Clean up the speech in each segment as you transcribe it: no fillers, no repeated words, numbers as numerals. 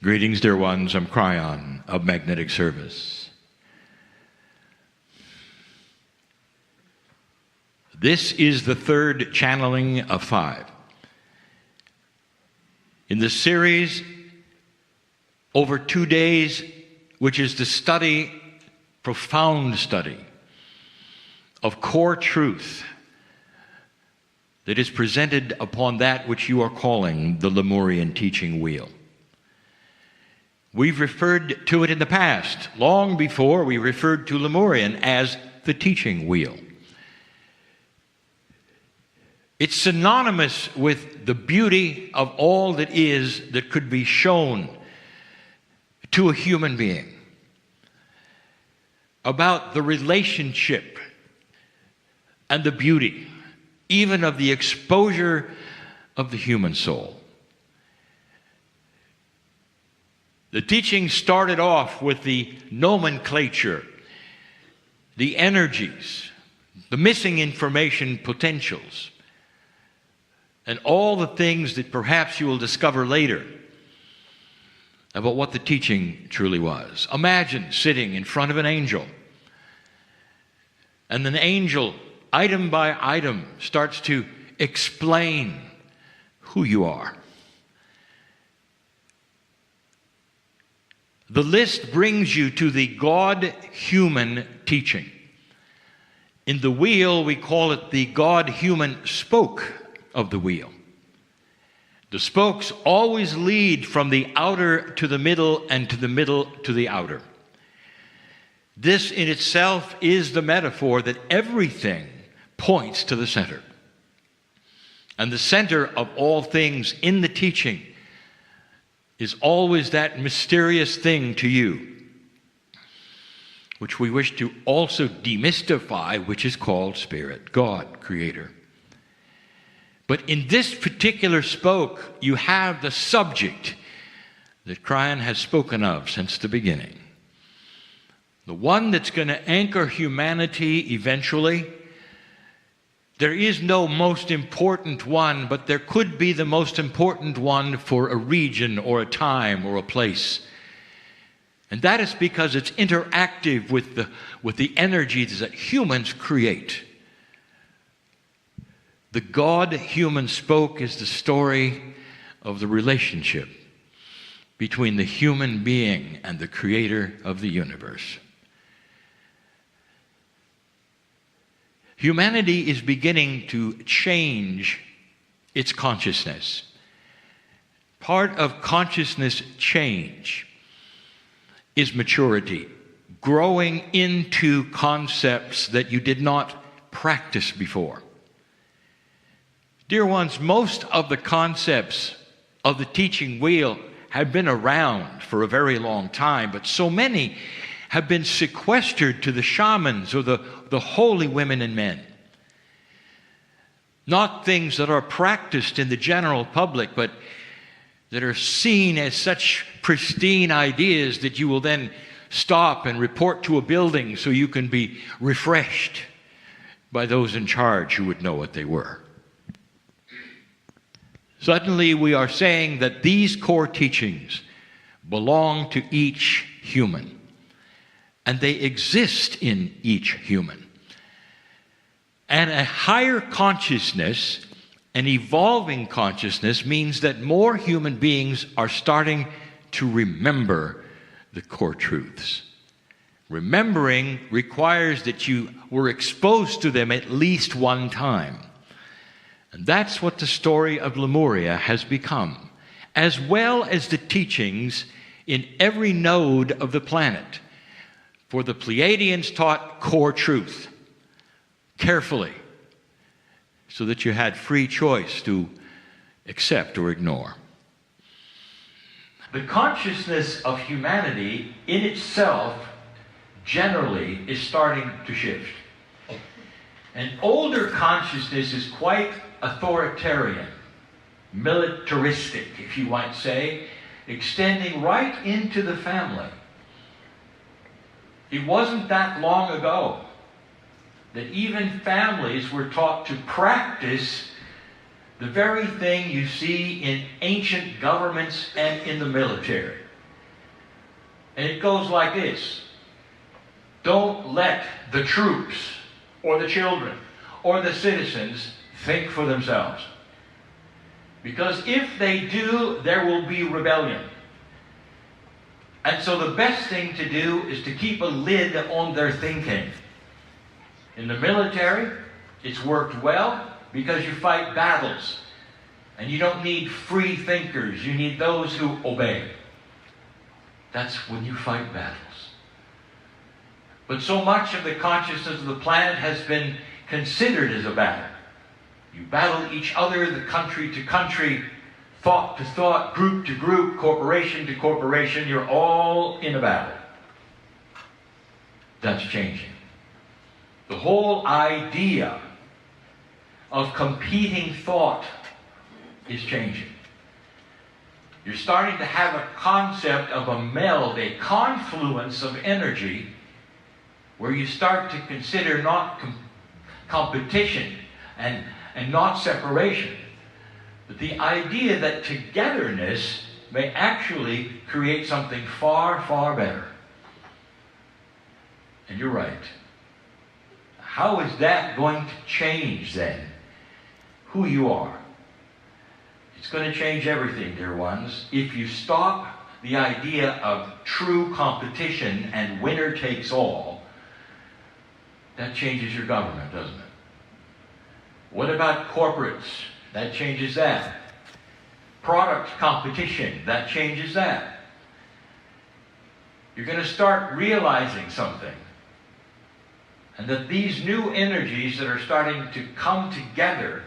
Greetings, dear ones. I'm Kryon of Magnetic Service. This is the third channeling of 5. In the series over 2 days, which is the study, profound study, of core truth that is presented upon that which you are calling the Lemurian teaching wheel. We've referred to it in the past. Long before, we referred to Lemurian as the teaching wheel. It's synonymous with the beauty of all that is that could be shown to a human being about the relationship and the beauty, even of the exposure of the human soul. The teaching started off with the nomenclature, the energies, the missing information potentials, and all the things that perhaps you will discover later about what the teaching truly was. Imagine sitting in front of an angel, and an angel, item by item, starts to explain who you are. The list brings you to the God-human teaching. In the wheel, we call it the God-human spoke of the wheel. The spokes always lead from the outer to the middle and to the middle to the outer. This in itself is the metaphor that everything points to the center. And the center of all things in the teaching is always that mysterious thing to you, which we wish to also demystify, which is called Spirit, God, Creator. But in this particular spoke, you have the subject that Kryon has spoken of since the beginning. The one that's going to anchor humanity eventually. There is no most important one, but there could be the most important one for a region or a time or a place. And that is because it's interactive with the energies that humans create. The God-human spoke is the story of the relationship between the human being and the Creator of the universe. Humanity is beginning to change its consciousness. Part of consciousness change is maturity, growing into concepts that you did not practice before. Dear ones, most of the concepts of the teaching wheel have been around for a very long time, but so many have been sequestered to the shamans or the holy women and men. Not things that are practiced in the general public, but that are seen as such pristine ideas that you will then stop and report to a building so you can be refreshed by those in charge who would know what they were. Suddenly we are saying that these core teachings belong to each human, and they exist in each human. And a higher consciousness, an evolving consciousness, means that more human beings are starting to remember the core truths. Remembering requires that you were exposed to them at least one time. And that's what the story of Lemuria has become, as well as the teachings in every node of the planet. For the Pleiadians taught core truth carefully, so that you had free choice to accept or ignore. The consciousness of humanity in itself generally is starting to shift. An older consciousness is quite authoritarian, militaristic, if you might say, extending right into the family. It wasn't that long ago that even families were taught to practice the very thing you see in ancient governments and in the military. And it goes like this. Don't let the troops or the children or the citizens think for themselves. Because if they do, there will be rebellion. And so the best thing to do is to keep a lid on their thinking. In the military, it's worked well because you fight battles. And you don't need free thinkers. You need those who obey. That's when you fight battles. But so much of the consciousness of the planet has been considered as a battle. You battle each other, the country to country, thought to thought, group to group, corporation to corporation. You're all in a battle. That's changing. The whole idea of competing thought is changing. You're starting to have a concept of a meld, a confluence of energy, where you start to consider not competition and not separation, but the idea that togetherness may actually create something far, far better. And you're right. How is that going to change then who you are? It's going to change everything, dear ones, if you stop the idea of true competition and winner takes all. That changes your government, doesn't it? What about corporates? That changes that. Product competition, that changes that. You're going to start realizing something. And that these new energies that are starting to come together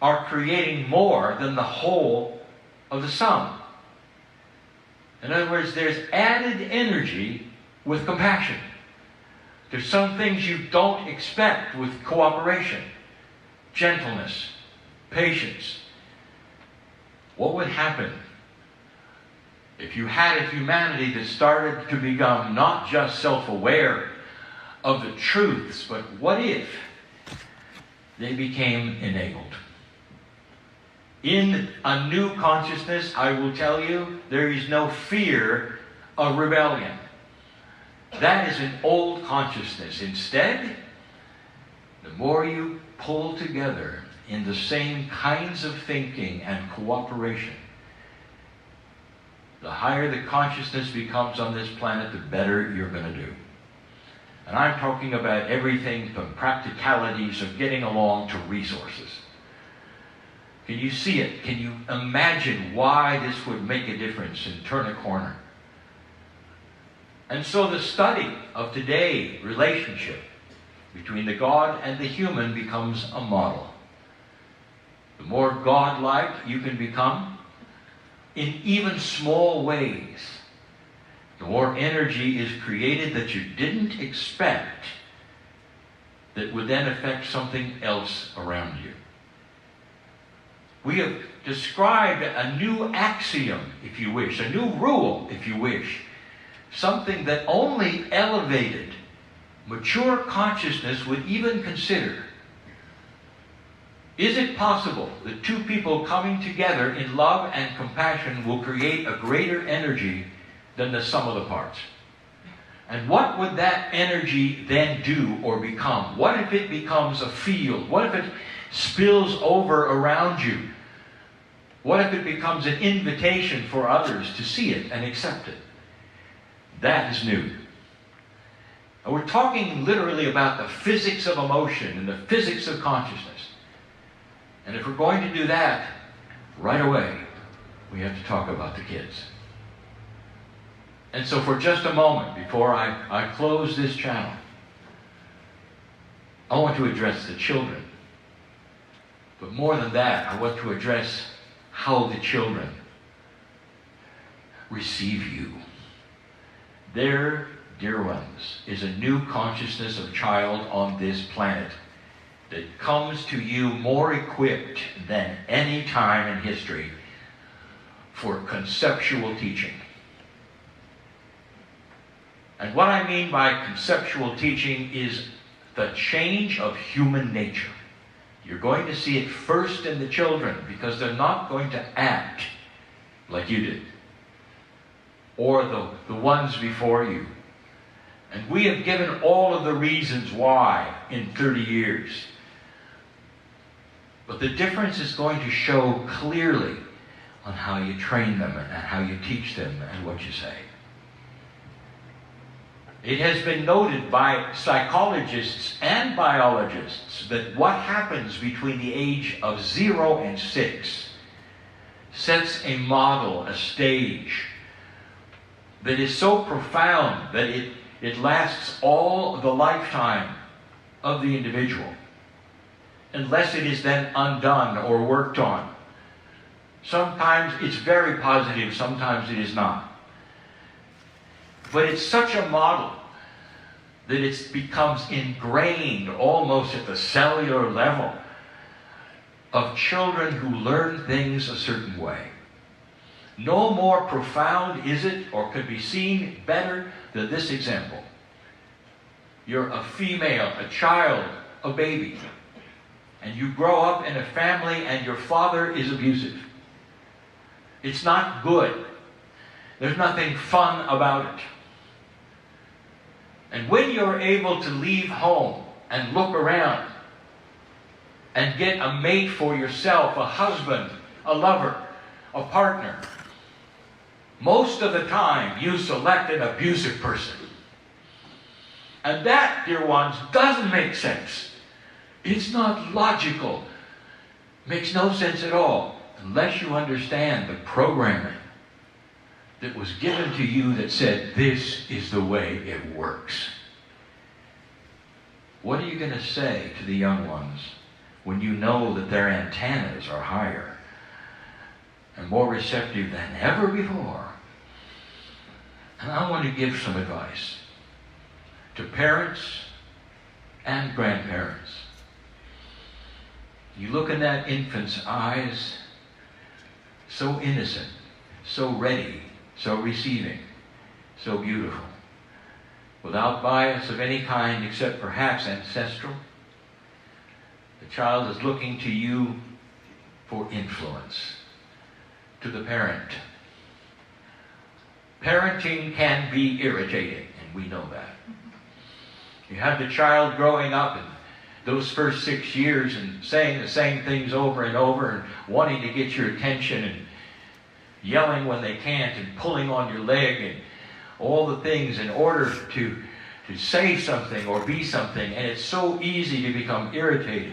are creating more than the whole of the sum. In other words, there's added energy with compassion. There's some things you don't expect with cooperation, gentleness, patience. What would happen if you had a humanity that started to become not just self-aware of the truths, but what if they became enabled? In a new consciousness, I will tell you, there is no fear of rebellion. That is an old consciousness. Instead, the more you pull together in the same kinds of thinking and cooperation, the higher the consciousness becomes on this planet, the better you're going to do. And I'm talking about everything from practicalities of getting along to resources. Can you see it? Can you imagine why this would make a difference and turn a corner? And so the study of today's relationship between the God and the human becomes a model. The more God-like you can become, in even small ways, the more energy is created that you didn't expect that would then affect something else around you. We have described a new axiom, if you wish, a new rule, if you wish, something that only elevated, mature consciousness would even consider. Is it possible that two people coming together in love and compassion will create a greater energy than the sum of the parts? And what would that energy then do or become? What if it becomes a field? What if it spills over around you? What if it becomes an invitation for others to see it and accept it? That is new. And we're talking literally about the physics of emotion and the physics of consciousness. And if we're going to do that, right away, we have to talk about the kids. And so for just a moment, before I close this channel, I want to address the children. But more than that, I want to address how the children receive you. There, dear ones, is a new consciousness of child on this planet that comes to you more equipped than any time in history for conceptual teaching. And what I mean by conceptual teaching is the change of human nature. You're going to see it first in the children because they're not going to act like you did, or the ones before you. And we have given all of the reasons why in 30 years. But the difference is going to show clearly on how you train them and how you teach them and what you say. It has been noted by psychologists and biologists that what happens between the age of 0 and 6 sets a model, a stage, that is so profound that it lasts all the lifetime of the individual, unless it is then undone or worked on. Sometimes it's very positive, sometimes it is not. But it's such a model that it becomes ingrained almost at the cellular level of children who learn things a certain way. No more profound is it, or could be seen better than this example. You're a female, a child, a baby, and you grow up in a family and your father is abusive. It's not good. There's nothing fun about it. And when you're able to leave home and look around and get a mate for yourself, a husband, a lover, a partner, most of the time you select an abusive person. And that, dear ones, doesn't make sense. It's not logical. Makes no sense at all unless you understand the programming that was given to you that said, this is the way it works. What are you going to say to the young ones when you know that their antennas are higher and more receptive than ever before? And I want to give some advice to parents and grandparents. You look in that infant's eyes, so innocent, so ready, so receiving, so beautiful, without bias of any kind except perhaps ancestral. The child is looking to you for influence, to the parent. Parenting can be irritating, and we know that. You have the child growing up in those first 6 years and saying the same things over and over and wanting to get your attention and yelling when they can't and pulling on your leg and all the things in order to say something or be something, and it's so easy to become irritated.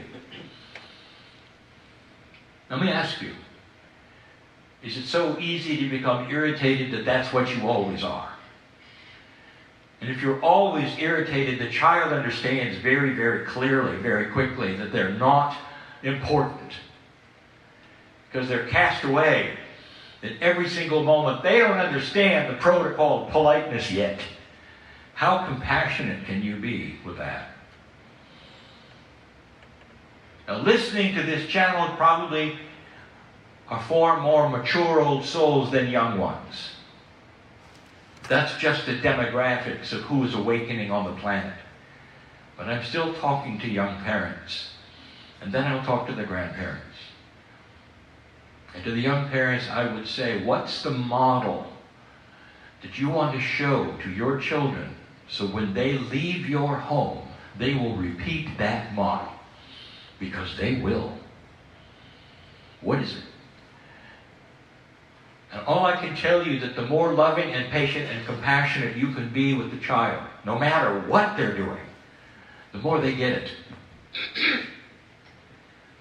Let me ask you, is it so easy to become irritated that that's what you always are? And if you're always irritated, the child understands very, very clearly, very quickly, that they're not important. Because they're cast away at every single moment. They don't understand the protocol of politeness yet. How compassionate can you be with that? Now, listening to this channel probably are far more mature old souls than young ones. That's just the demographics of who is awakening on the planet. But I'm still talking to young parents. And then I'll talk to the grandparents. And to the young parents, I would say, what's the model that you want to show to your children so when they leave your home, they will repeat that model? Because they will. What is it? And all I can tell you that the more loving and patient and compassionate you can be with the child, no matter what they're doing, the more they get it.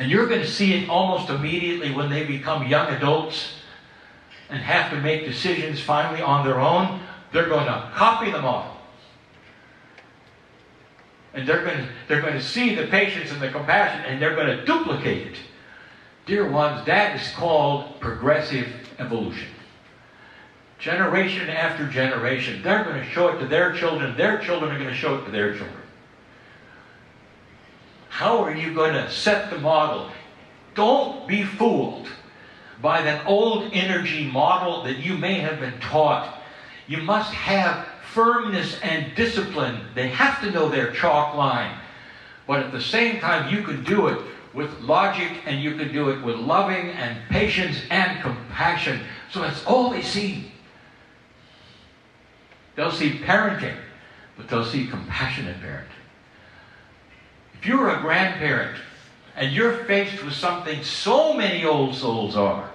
And you're going to see it almost immediately when they become young adults and have to make decisions finally on their own. They're going to copy the model. And they're going to see the patience and the compassion, and they're going to duplicate it. Dear ones, that is called progressive evolution. Generation after generation, they're going to show it to their children are going to show it to their children. How are you going to set the model? Don't be fooled by that old energy model that you may have been taught. You must have firmness and discipline. They have to know their chalk line. But at the same time, you can do it with logic, and you can do it with loving and patience and compassion. So that's all they see. They'll see parenting, but they'll see compassionate parenting. If you're a grandparent and you're faced with something so many old souls are,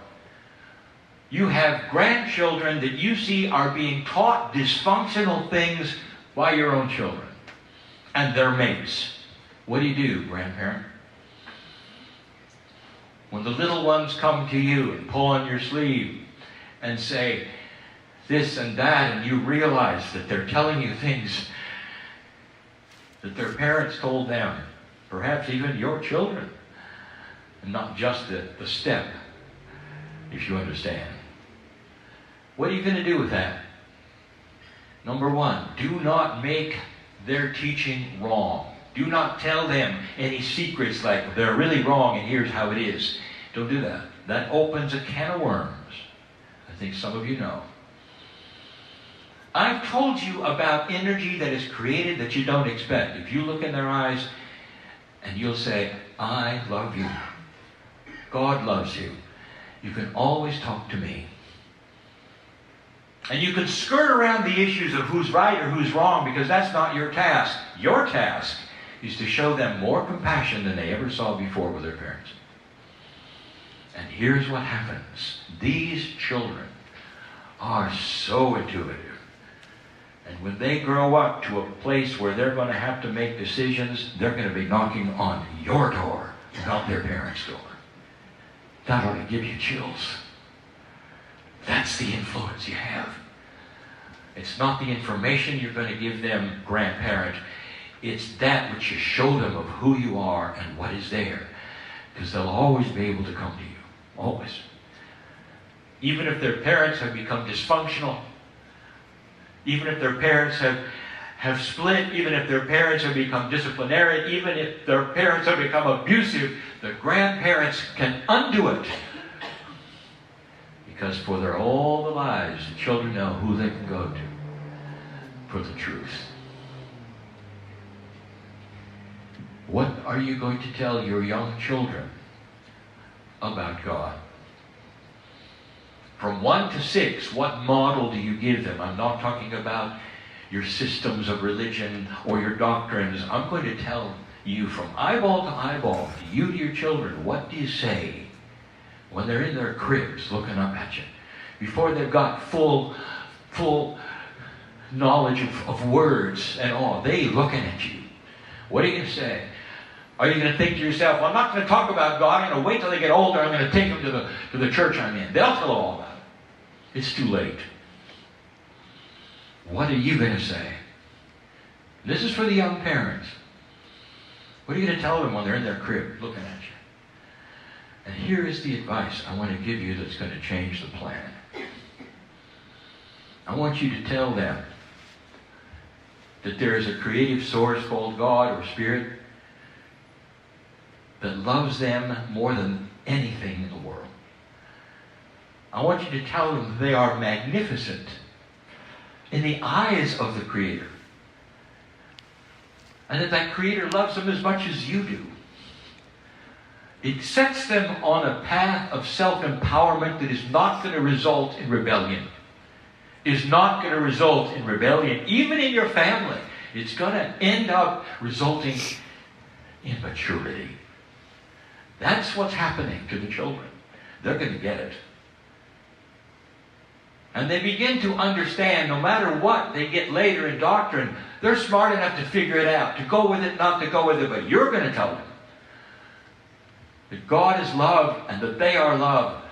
you have grandchildren that you see are being taught dysfunctional things by your own children and their mates. What do, grandparent? When the little ones come to you and pull on your sleeve and say this and that, and you realize that they're telling you things that their parents told them, perhaps even your children, and not just the step, if you understand. What are you going to do with that? Number one, do not make their teaching wrong. Do not tell them any secrets like they're really wrong and here's how it is. Don't do that. That opens a can of worms. I think some of you know. I've told you about energy that is created that you don't expect. If you look in their eyes and you'll say, I love you. God loves you. You can always talk to me. And you can skirt around the issues of who's right or who's wrong because that's not your task. Your task is to show them more compassion than they ever saw before with their parents. And here's what happens. These children are so intuitive. And when they grow up to a place where they're going to have to make decisions, they're going to be knocking on your door, not their parents' door. That ought to give you chills. That's the influence you have. It's not the information you're going to give them, grandparent. It's that which you show them of who you are and what is there. Because they'll always be able to come to you. Always. Even if their parents have become dysfunctional, even if their parents have split, even if their parents have become disciplinary, even if their parents have become abusive, the grandparents can undo it. Because for all the lives, the children know who they can go to for the truth. What are you going to tell your young children about God? From 1 to 6, what model do you give them? I'm not talking about your systems of religion or your doctrines. I'm going to tell you from eyeball to eyeball, to you to your children, what do you say when they're in their cribs looking up at you? Before they've got full knowledge of words and all, they looking at you. What are you going to say? Are you going to think to yourself, well, I'm not going to talk about God. I'm going to wait till they get older. I'm going to take them to the church I'm in. They'll tell all about it. It's too late. What are you going to say? This is for the young parents. What are you going to tell them when they're in their crib looking at you? And here is the advice I want to give you that's going to change the planet. I want you to tell them that there is a creative source called God or Spirit that loves them more than anything in the world. I want you to tell them they are magnificent in the eyes of the Creator. And that Creator loves them as much as you do. It sets them on a path of self-empowerment that is not going to result in rebellion. Is not going to result in rebellion, even in your family. It's going to end up resulting in maturity. That's what's happening to the children. They're going to get it. And they begin to understand, no matter what they get later in doctrine, they're smart enough to figure it out, to go with it, not to go with it, but you're going to tell them that God is love and that they are love.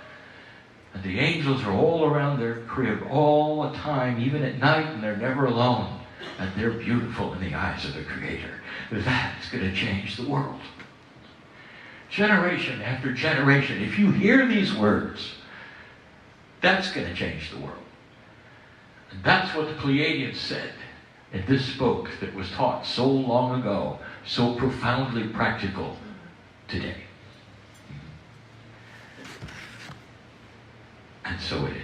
And the angels are all around their crib all the time, even at night, and they're never alone. And they're beautiful in the eyes of the Creator. That's going to change the world. Generation after generation, if you hear these words, that's going to change the world. And that's what the Pleiadians said in this book that was taught so long ago, so profoundly practical today. And so it is.